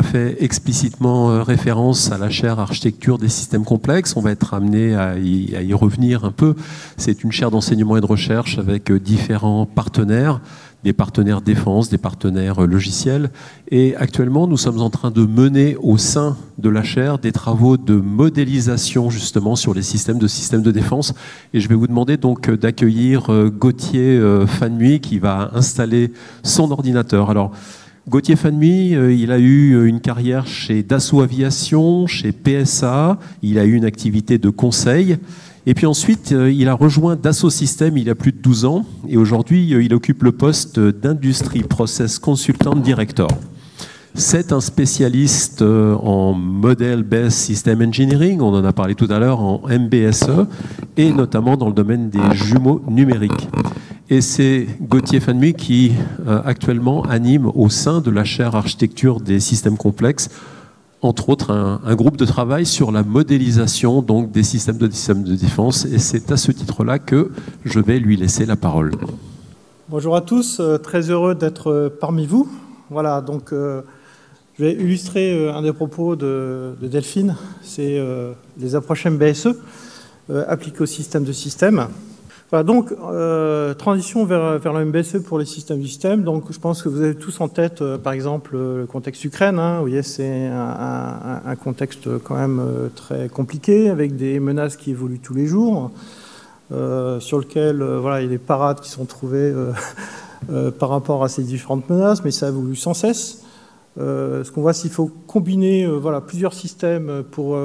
a fait explicitement référence à la chaire architecture des systèmes complexes. On va être amené à y revenir un peu. C'est une chaire d'enseignement et de recherche avec différents partenaires, des partenaires défense, des partenaires logiciels. Et actuellement, nous sommes en train de mener au sein de la chaire des travaux de modélisation justement sur les systèmes de défense. Et je vais vous demander donc d'accueillir Gauthier Fanmuy qui va installer son ordinateur. Alors, Gauthier Fanmuy, il a eu une carrière chez Dassault Aviation, chez PSA, il a eu une activité de conseil. Et puis ensuite, il a rejoint Dassault Systèmes il y a plus de 12 ans. Et aujourd'hui, il occupe le poste d'Industry Process Consultant Director. C'est un spécialiste en Model Based System Engineering, on en a parlé tout à l'heure, en MBSE, et notamment dans le domaine des jumeaux numériques. Et c'est Gauthier Fanmuy qui, actuellement, anime au sein de la chaire architecture des systèmes complexes, entre autres, un groupe de travail sur la modélisation donc, des systèmes de défense. Et c'est à ce titre-là que je vais lui laisser la parole. Bonjour à tous, très heureux d'être parmi vous. Voilà, donc je vais illustrer un des propos de Delphine, c'est les approches MBSE appliquées au système de système. Voilà, donc transition vers le MBSE pour les systèmes du système. Donc je pense que vous avez tous en tête, par exemple, le contexte Ukraine. Hein. Vous voyez, c'est un contexte quand même très compliqué, avec des menaces qui évoluent tous les jours, sur lequel voilà, il y a des parades qui sont trouvées par rapport à ces différentes menaces, mais ça évolue sans cesse. Ce qu'on voit, c'est qu'il faut combiner voilà, plusieurs systèmes pour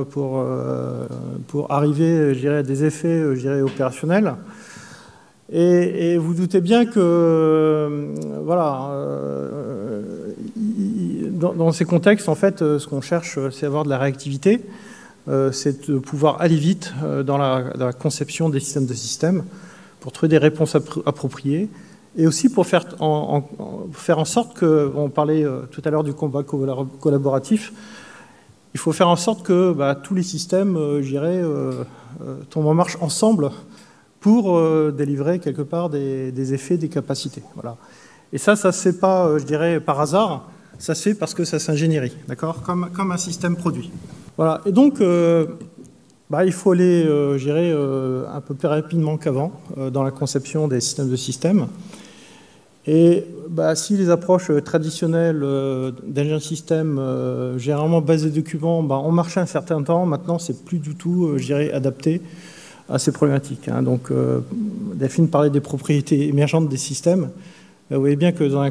arriver, je dirais, à des effets, je dirais, opérationnels. Et vous doutez bien que, voilà, dans ces contextes, en fait, ce qu'on cherche, c'est avoir de la réactivité, c'est de pouvoir aller vite dans la conception des systèmes de systèmes pour trouver des réponses appropriées et aussi pour faire en sorte que, on parlait tout à l'heure du combat collaboratif, il faut faire en sorte que tous les systèmes, je dirais, tombent en marche ensemble pour délivrer quelque part des effets, des capacités. Voilà. Et ça se fait pas, je dirais, par hasard, ça se fait parce que ça s'ingénierie, d'accord, comme un système produit. Voilà. Et donc, il faut aller, je dirais, un peu plus rapidement qu'avant dans la conception des systèmes de systèmes. Et si les approches traditionnelles d'ingénierie système, généralement basées documents, ont marché un certain temps, maintenant, c'est plus du tout, je dirais, adapté à ces problématiques. Hein. Donc, Delphine parlait des propriétés émergentes des systèmes. Vous voyez bien que dans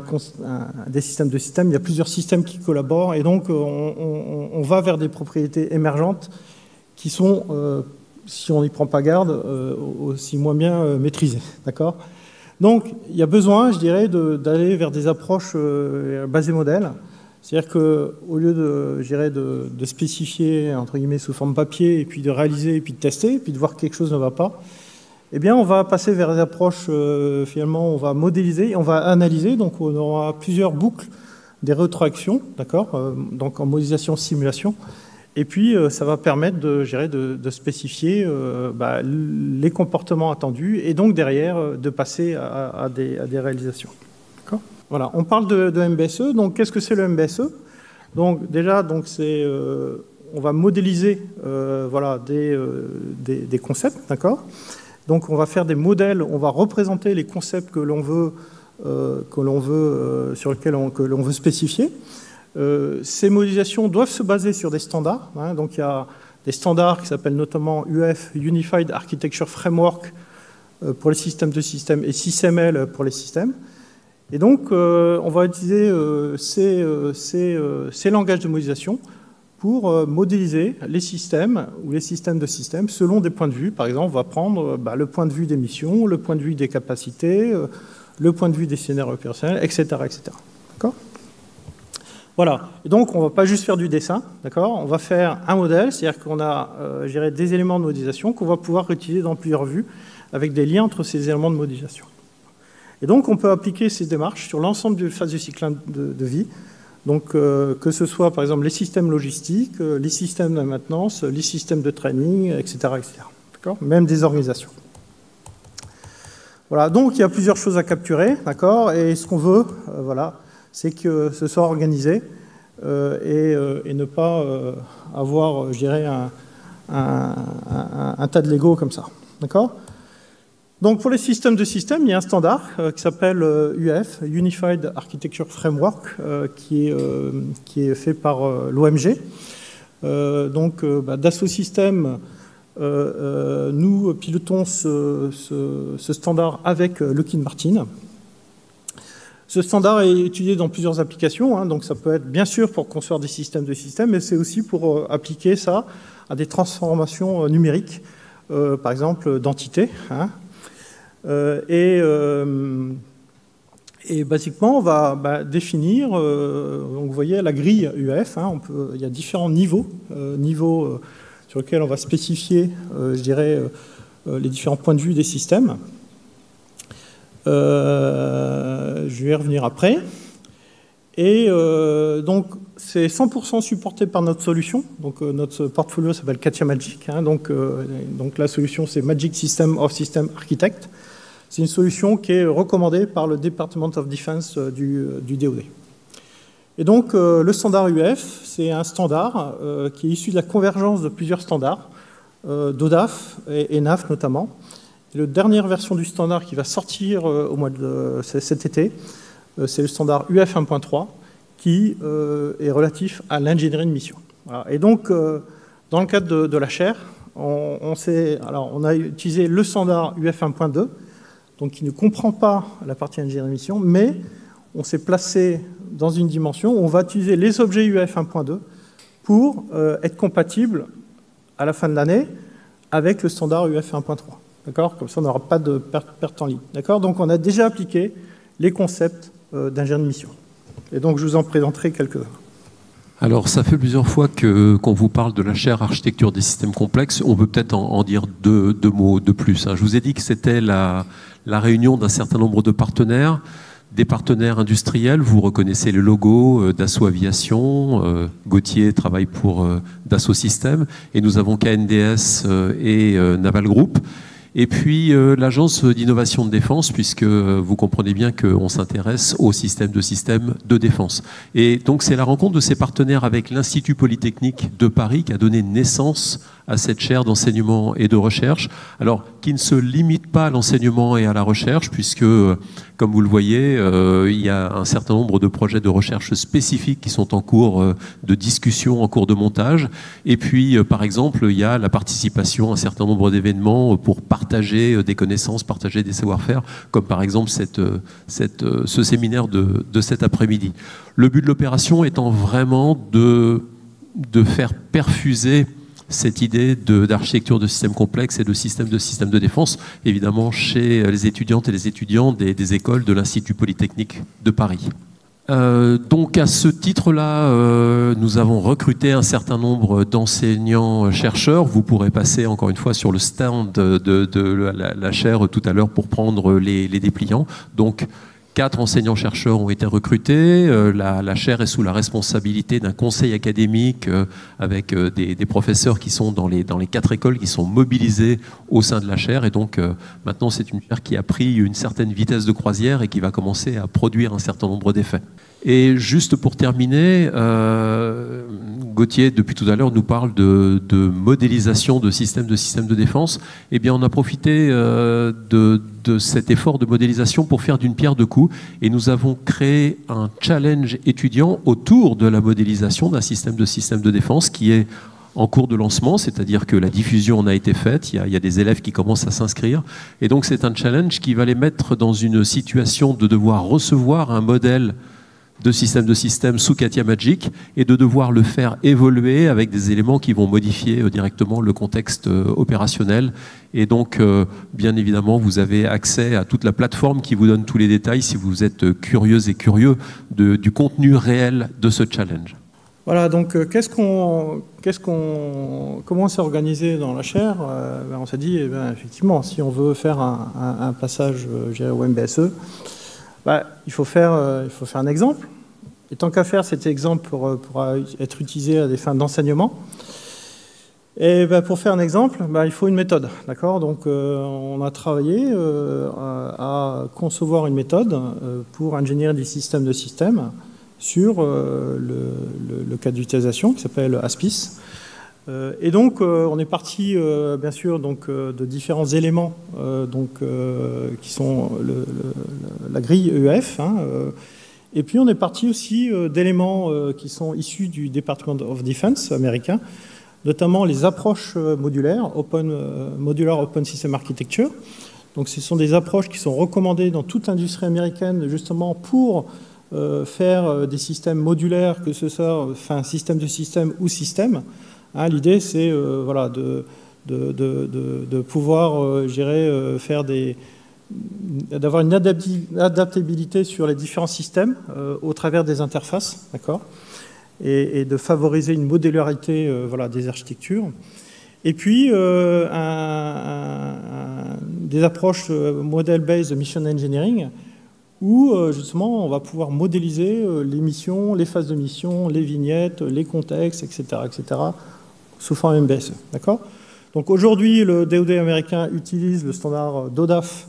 des systèmes de systèmes, il y a plusieurs systèmes qui collaborent, et donc on va vers des propriétés émergentes qui sont, si on n'y prend pas garde, aussi moins bien maîtrisées. D'accord ? Donc, il y a besoin, je dirais, d'aller vers des approches basées modèles. C'est-à-dire qu'au lieu de spécifier, entre guillemets, sous forme papier, et puis de réaliser, et puis de tester, et puis de voir que quelque chose ne va pas, eh bien, on va passer vers des approches, finalement, on va modéliser, on va analyser, donc on aura plusieurs boucles, des rétroactions, d'accord, donc en modélisation-simulation, et puis ça va permettre de spécifier les comportements attendus, et donc derrière, de passer à des réalisations. D'accord ? Voilà, on parle de MBSE, donc qu'est-ce que c'est le MBSE ? Donc déjà, on va modéliser voilà, des concepts, d'accord ? Donc on va faire des modèles, on va représenter les concepts que l'on veut, sur lesquels l'on veut spécifier. Ces modélisations doivent se baser sur des standards. Hein, donc il y a des standards qui s'appellent notamment UF, Unified Architecture Framework, pour les systèmes de systèmes, et SysML pour les systèmes. Et donc on va utiliser ces langages de modélisation pour modéliser les systèmes ou les systèmes de systèmes selon des points de vue. Par exemple, on va prendre le point de vue des missions, le point de vue des capacités, le point de vue des scénarios opérationnels, etc. etc. D'accord ? Voilà. Et donc, on ne va pas juste faire du dessin, d'accord ? On va faire un modèle, c'est-à-dire qu'on a des éléments de modélisation qu'on va pouvoir utiliser dans plusieurs vues avec des liens entre ces éléments de modélisation. Et donc, on peut appliquer ces démarches sur l'ensemble des phases du cycle de vie. Donc, que ce soit, par exemple, les systèmes logistiques, les systèmes de maintenance, les systèmes de training, etc. etc. D'accord ? Même des organisations. Voilà, donc il y a plusieurs choses à capturer, d'accord ? Et ce qu'on veut, voilà, c'est que ce soit organisé et ne pas avoir, je dirais, un tas de Lego comme ça. D'accord ? Donc pour les systèmes de systèmes, il y a un standard qui s'appelle UF, Unified Architecture Framework, qui est fait par l'OMG. Dassault Systèmes, nous pilotons ce standard avec Lockheed Martin. Ce standard est utilisé dans plusieurs applications, donc ça peut être bien sûr pour construire des systèmes de systèmes, mais c'est aussi pour appliquer ça à des transformations numériques, par exemple d'entités. Et basiquement, on va définir, donc vous voyez la grille UF, il y a différents niveaux sur lesquels on va spécifier, je dirais, les différents points de vue des systèmes. Je vais y revenir après. Et donc, c'est 100% supporté par notre solution. Donc, notre portfolio s'appelle Katia Magic. Donc, la solution, c'est Magic System of System Architect. C'est une solution qui est recommandée par le Department of Defense du DoD. Et donc, le standard UF, c'est un standard qui est issu de la convergence de plusieurs standards, d'ODAF et NAF notamment. Et la dernière version du standard qui va sortir au mois de cet été, c'est le standard UF 1.3 qui est relatif à l'ingénierie de mission. Voilà. Et donc, dans le cadre de la chaire, on a utilisé le standard UF 1.2, donc qui ne comprend pas la partie ingénierie de mission, mais on s'est placé dans une dimension où on va utiliser les objets UF 1.2 pour être compatible à la fin de l'année avec le standard UF 1.3. D'accord ? Comme ça, on n'aura pas de perte en ligne. D'accord ? Donc, on a déjà appliqué les concepts d'ingénierie de mission. Et donc, je vous en présenterai quelques-uns. Alors, ça fait plusieurs fois qu'on vous parle de la chaire architecture des systèmes complexes. On peut peut-être en dire deux mots de plus. Je vous ai dit que c'était la réunion d'un certain nombre de partenaires, des partenaires industriels. Vous reconnaissez le logo Dassault Aviation. Gauthier travaille pour Dassault Systèmes. Et nous avons KNDS et Naval Group. Et puis l'agence d'innovation de défense, puisque vous comprenez bien qu'on s'intéresse au système de défense. Et donc c'est la rencontre de ces partenaires avec l'Institut Polytechnique de Paris qui a donné naissance à cette chaire d'enseignement et de recherche, alors qui ne se limite pas à l'enseignement et à la recherche, puisque, comme vous le voyez, il y a un certain nombre de projets de recherche spécifiques qui sont en cours de discussion, en cours de montage. Et puis, par exemple, il y a la participation à un certain nombre d'événements pour partager des connaissances, partager des savoir-faire, comme par exemple ce séminaire de cet après-midi. Le but de l'opération étant vraiment de faire perfuser cette idée d'architecture de systèmes complexes et de systèmes de défense, évidemment chez les étudiantes et les étudiants des écoles de l'Institut Polytechnique de Paris. Donc à ce titre-là, nous avons recruté un certain nombre d'enseignants-chercheurs. Vous pourrez passer encore une fois sur le stand de la chaire tout à l'heure pour prendre les dépliants. Donc 4 enseignants-chercheurs ont été recrutés. La chaire est sous la responsabilité d'un conseil académique avec des professeurs qui sont dans les 4 écoles qui sont mobilisés au sein de la chaire. Et donc maintenant, c'est une chaire qui a pris une certaine vitesse de croisière et qui va commencer à produire un certain nombre d'effets. Et juste pour terminer, Gauthier, depuis tout à l'heure, nous parle de modélisation de systèmes de défense. Eh bien, on a profité de cet effort de modélisation pour faire d'une pierre deux coups. Et nous avons créé un challenge étudiant autour de la modélisation d'un système de défense qui est en cours de lancement, c'est-à-dire que la diffusion en a été faite, il y a des élèves qui commencent à s'inscrire. Et donc, c'est un challenge qui va les mettre dans une situation de devoir recevoir un modèle de système sous Katia Magic et de devoir le faire évoluer avec des éléments qui vont modifier directement le contexte opérationnel. Et donc, bien évidemment, vous avez accès à toute la plateforme qui vous donne tous les détails si vous êtes curieux et curieux du contenu réel de ce challenge. Voilà, donc comment on s'est organisé dans la chaire? On s'est dit, effectivement, si on veut faire un passage au MBSE, il faut faire un exemple. Et tant qu'à faire, cet exemple pourra être utilisé à des fins d'enseignement. Et pour faire un exemple, il faut une méthode. D'accord ? Donc, on a travaillé à concevoir une méthode pour ingénierie des systèmes de systèmes sur le cadre d'utilisation qui s'appelle ASPIS. Et donc, on est parti, bien sûr, donc, de différents éléments qui sont la grille EF. Et puis, on est parti aussi d'éléments qui sont issus du Department of Defense américain, notamment les approches modulaires, Modular Open System Architecture. Donc, ce sont des approches qui sont recommandées dans toute l'industrie américaine, justement pour faire des systèmes modulaires, que ce soit système de système ou système. L'idée, c'est voilà, de pouvoir faire d'avoir une adaptabilité sur les différents systèmes au travers des interfaces, d'accord, et de favoriser une modularité voilà, des architectures. Et puis, des approches model-based mission engineering, où justement on va pouvoir modéliser les missions, les phases de mission, les vignettes, les contextes, etc., sous forme MBSE. D'accord ? Donc aujourd'hui, le DoD américain utilise le standard DODAF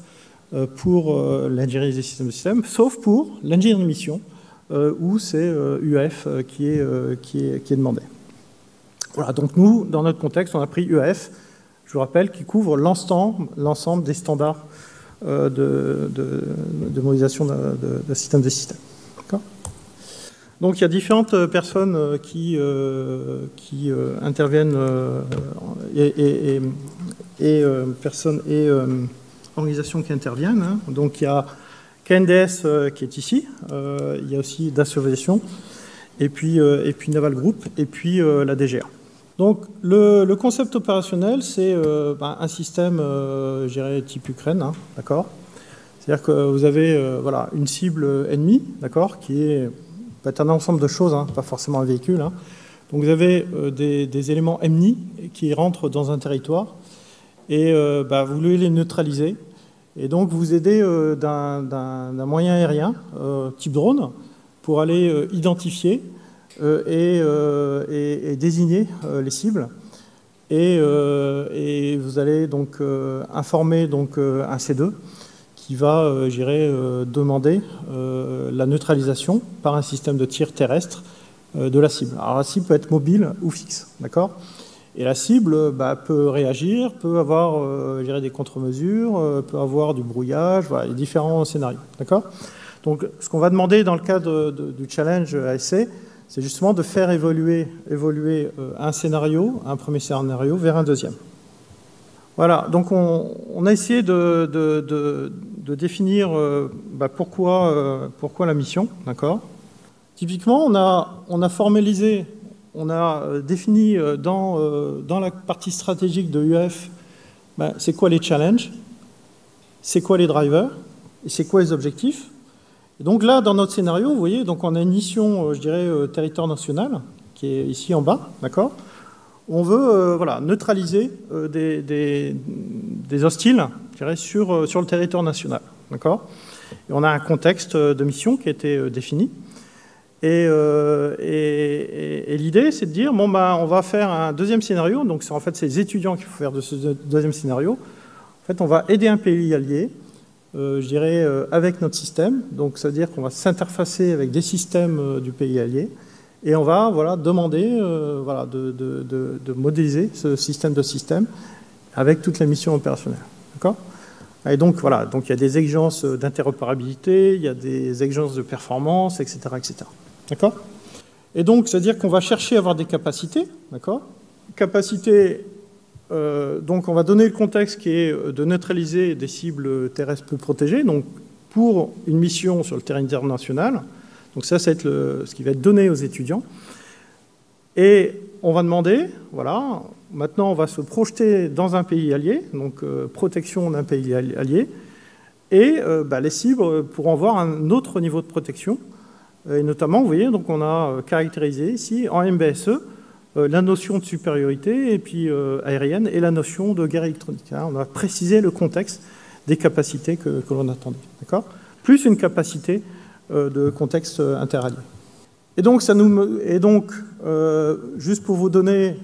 pour l'ingénierie des systèmes de système, sauf pour l'ingénierie de mission, où c'est UEF qui est demandé. Voilà, donc nous, dans notre contexte, on a pris UEF, je vous rappelle, qui couvre l'ensemble des standards de modélisation de système de système. D'accord ? Donc il y a différentes personnes qui interviennent personnes et organisations qui interviennent. Donc il y a KNDS qui est ici, il y a aussi Dassault Aviation, et puis Naval Group, et puis la DGA. Donc le concept opérationnel, c'est un système, je dirais, type Ukraine, d'accord ? C'est-à-dire que vous avez voilà, une cible ennemie, d'accord, qui peut être un ensemble de choses, pas forcément un véhicule. Donc vous avez des éléments EMNI qui rentrent dans un territoire et vous voulez les neutraliser. Et donc vous aidez d'un moyen aérien, type drone, pour aller identifier et désigner les cibles. Et vous allez donc informer donc, un C2 qui va, demander la neutralisation par un système de tir terrestre de la cible. Alors la cible peut être mobile ou fixe, d'accord ? Et la cible peut réagir, peut avoir des contre-mesures, peut avoir du brouillage, voilà, il y a différents scénarios, d'accord ? Donc ce qu'on va demander dans le cadre du challenge ASC, c'est justement de faire évoluer un scénario, un premier scénario, vers un deuxième. Voilà, donc on a essayé de définir pourquoi la mission, d'accord ? Typiquement, on a formalisé, on a défini dans la partie stratégique de UEF, c'est quoi les challenges, c'est quoi les drivers, et c'est quoi les objectifs. Et donc là, dans notre scénario, vous voyez, donc on a une mission, je dirais, territoire national, qui est ici en bas, d'accord ? On veut voilà, neutraliser des hostiles, je dirais, sur le territoire national, d'accord ? Et on a un contexte de mission qui a été défini. Et l'idée, c'est de dire, bon, on va faire un deuxième scénario. Donc, en fait, c'est les étudiants qu'il faut faire de ce deuxième scénario. En fait, on va aider un pays allié, je dirais, avec notre système. Donc, ça veut dire qu'on va s'interfacer avec des systèmes du pays allié. Et on va voilà, demander voilà, de modéliser ce système de système avec toute la mission opérationnelle. D'accord ? Et donc, voilà, donc il y a des exigences d'interopérabilité, il y a des exigences de performance, etc. etc. D'accord ? Et donc, c'est-à-dire qu'on va chercher à avoir des capacités. D'accord ? Capacités, donc on va donner le contexte qui est de neutraliser des cibles terrestres peu protégées, donc pour une mission sur le terrain international. Donc ça va être ce qui va être donné aux étudiants. Et on va demander, voilà, maintenant on va se projeter dans un pays allié, donc protection d'un pays allié, et les cibles pourront avoir un autre niveau de protection. Et notamment, vous voyez, donc on a caractérisé ici en MBSE la notion de supériorité et puis aérienne et la notion de guerre électronique. On a précisé le contexte des capacités que l'on attendait, d'accord ? Plus une capacité de contexte interallié. Et donc, juste pour vous donner,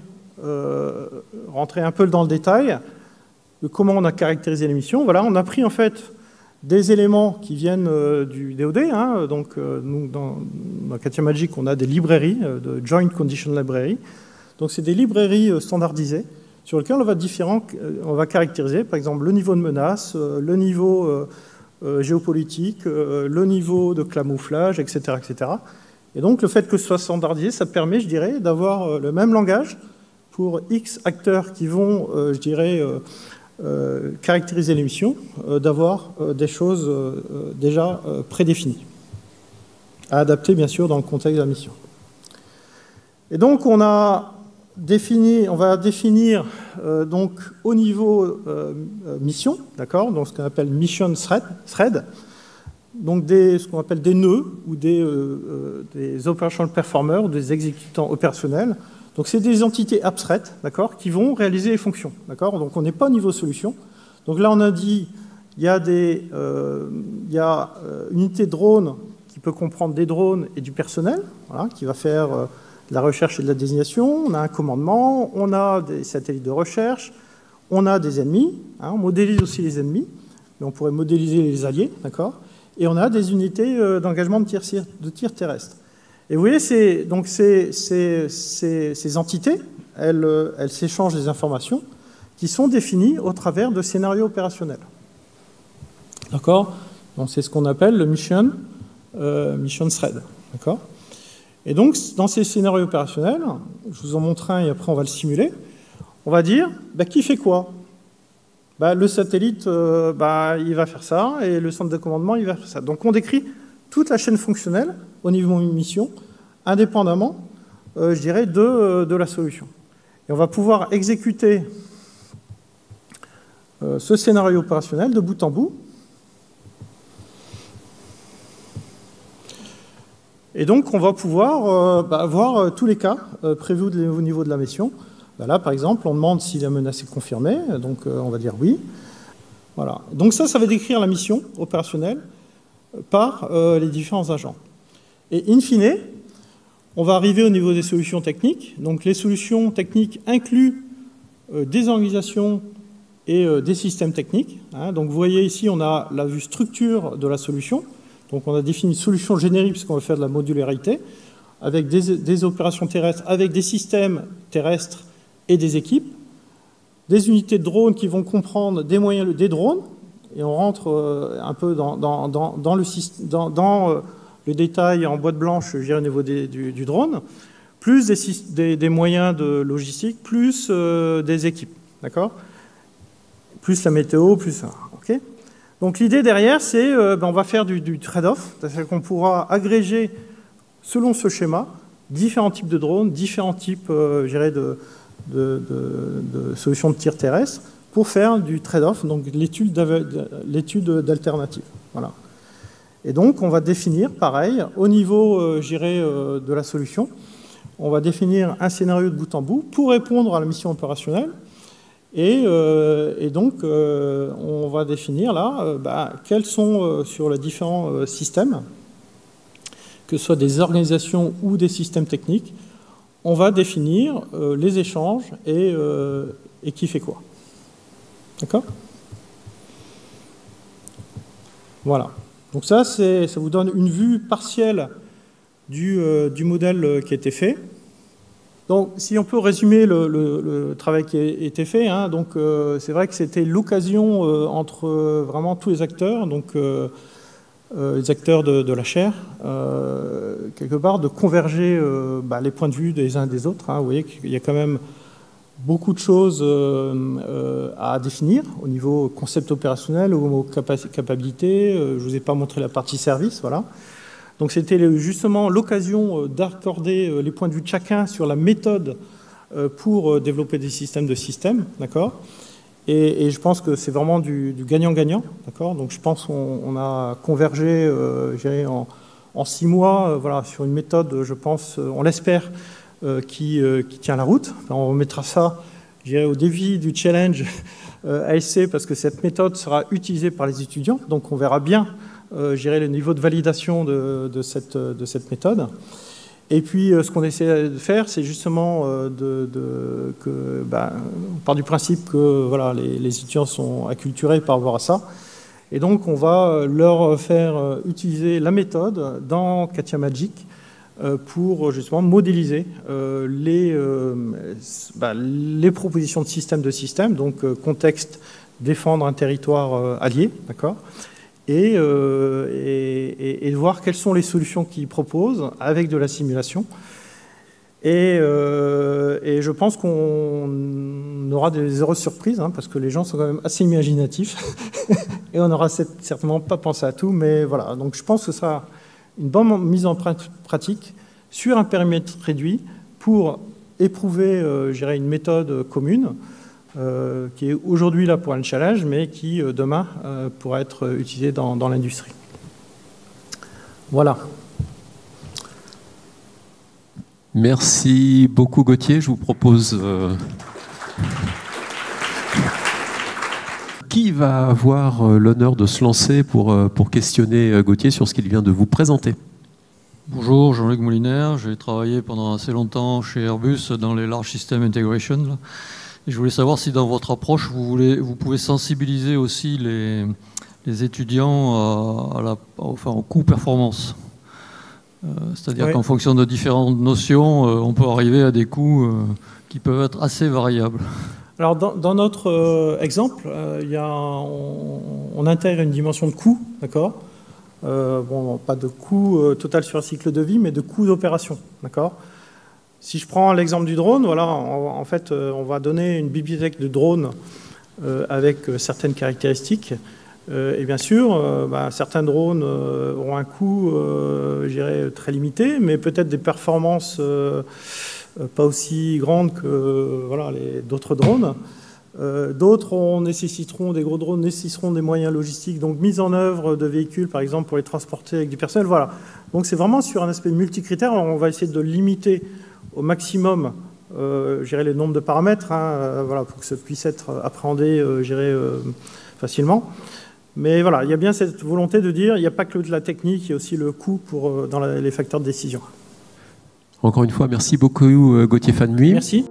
rentrer un peu dans le détail, de comment on a caractérisé les missions, voilà, on a pris en fait des éléments qui viennent du DoD. Hein, donc, nous, dans Katia Magic, on a des librairies, de Joint Condition Library. Donc, c'est des librairies standardisées sur lesquelles on va caractériser, par exemple, le niveau de menace, le niveau géopolitique, le niveau de camouflage, etc., etc. Et donc, le fait que ce soit standardisé, ça permet, je dirais, d'avoir le même langage pour X acteurs qui vont, je dirais, caractériser les missions, d'avoir des choses déjà prédéfinies, à adapter, bien sûr, dans le contexte de la mission. Et donc, on va définir donc, au niveau mission, d'accord, donc ce qu'on appelle mission thread, donc ce qu'on appelle des nœuds ou des operational performers, ou des exécutants opérationnels. Donc c'est des entités abstraites, d'accord, qui vont réaliser les fonctions, d'accord. Donc on n'est pas au niveau solution. Donc là on a dit il y a une unité drone qui peut comprendre des drones et du personnel, voilà, qui va faire de la recherche et de la désignation. On a un commandement, on a des satellites de recherche, on a des ennemis, hein, on modélise aussi les ennemis, mais on pourrait modéliser les alliés, d'accord. Et on a des unités d'engagement de tir terrestre. Et vous voyez, ces entités, elles s'échangent des informations qui sont définies au travers de scénarios opérationnels. D'accord? Donc c'est ce qu'on appelle le mission thread. D'accord? Et donc, dans ces scénarios opérationnels, je vous en montre un et après on va le simuler, on va dire, qui fait quoi? Le satellite, il va faire ça, et le centre de commandement, il va faire ça. Donc on décrit toute la chaîne fonctionnelle au niveau mission, indépendamment, je dirais, de la solution. Et on va pouvoir exécuter ce scénario opérationnel de bout en bout. Et donc on va pouvoir voir tous les cas prévus au niveau de la mission. Là, par exemple, on demande si la menace est confirmée, donc on va dire oui. Voilà. Donc ça va décrire la mission opérationnelle par les différents agents. Et in fine, on va arriver au niveau des solutions techniques. Donc les solutions techniques incluent des organisations et des systèmes techniques. Hein. Donc vous voyez ici, on a la vue structure de la solution. Donc on a défini une solution générique puisqu'on va faire de la modularité, avec des opérations terrestres, avec des systèmes terrestres et des équipes, des unités de drones qui vont comprendre des moyens des drones, et on rentre un peu dans le détail en boîte blanche, je dirais, au niveau du drone, plus des moyens de logistique, plus des équipes, d'accord? Plus la météo, plus ça, ok? Donc l'idée derrière, c'est on va faire du trade-off, c'est-à-dire qu'on pourra agréger, selon ce schéma, différents types de drones, différents types, je dirais, de solutions de tir terrestre pour faire du trade-off, donc l'étude d'alternatives. Voilà. Et donc, on va définir, pareil, au niveau, je dirais, de la solution, on va définir un scénario de bout en bout pour répondre à la mission opérationnelle. Et donc, on va définir là quels sont sur les différents systèmes, que ce soit des organisations ou des systèmes techniques, on va définir les échanges et qui fait quoi. D'accord? Voilà. Donc ça vous donne une vue partielle du modèle qui a été fait. Donc, si on peut résumer le travail qui a été fait, hein, donc c'est vrai que c'était l'occasion entre vraiment tous les acteurs, donc les acteurs de la chaire, quelque part, de converger les points de vue des uns et des autres. Hein. Vous voyez qu'il y a quand même beaucoup de choses à définir au niveau concept opérationnel, au niveau capacité. Je ne vous ai pas montré la partie service, voilà. Donc c'était justement l'occasion d'accorder les points de vue de chacun sur la méthode pour développer des systèmes de systèmes, d'accord ? Et je pense que c'est vraiment du gagnant-gagnant, d'accord ? Donc je pense qu'on a convergé, je dirais, en 6 mois, voilà, sur une méthode, je pense, on l'espère, qui tient la route. Enfin, on remettra ça, je dirais, au défi du challenge ASC, parce que cette méthode sera utilisée par les étudiants, donc on verra bien, je dirais, le niveau de validation de cette méthode. Et puis, ce qu'on essaie de faire, c'est justement on part du principe que voilà, les étudiants sont acculturés par rapport à ça. Et donc, on va leur faire utiliser la méthode dans Katia Magic pour justement modéliser les propositions de système, donc contexte, défendre un territoire allié, d'accord, et voir quelles sont les solutions qu'ils proposent avec de la simulation. Et je pense qu'on aura des heureuses surprises, hein, parce que les gens sont quand même assez imaginatifs, et on n'aura certainement pas pensé à tout, mais voilà. Donc je pense que ça sera une bonne mise en pratique sur un périmètre réduit pour éprouver, je dirais, une méthode commune, qui est aujourd'hui là pour un challenge, mais qui demain pourra être utilisée dans l'industrie. Voilà. Merci beaucoup Gauthier. Je vous propose... Qui va avoir l'honneur de se lancer pour questionner Gauthier sur ce qu'il vient de vous présenter? Bonjour, Jean-Luc Molinaire. J'ai travaillé pendant assez longtemps chez Airbus dans les Large System Integration. Là. Et je voulais savoir si dans votre approche, vous pouvez sensibiliser aussi les étudiants au coût-performance. C'est-à-dire qu'en fonction de différentes notions, on peut arriver à des coûts qui peuvent être assez variables. Alors, dans notre exemple, on intègre une dimension de coût, d'accord. Bon, pas de coût total sur un cycle de vie, mais de coût d'opération, d'accord. Si je prends l'exemple du drone, voilà, en fait, on va donner une bibliothèque de drones avec certaines caractéristiques. Et bien sûr, certains drones auront un coût, je dirais, très limité, mais peut-être des performances pas aussi grandes que voilà, d'autres drones. D'autres des gros drones nécessiteront des moyens logistiques, donc mise en œuvre de véhicules, par exemple, pour les transporter avec du personnel. Voilà. Donc c'est vraiment sur un aspect multicritère. Alors, on va essayer de limiter au maximum, je dirais, les nombres de paramètres, hein, voilà, pour que ça puisse être appréhendé, je dirais, facilement. Mais voilà, il y a bien cette volonté de dire, il n'y a pas que de la technique, il y a aussi le coût dans les facteurs de décision. Encore une fois, merci beaucoup Gauthier Fanmuy. Merci.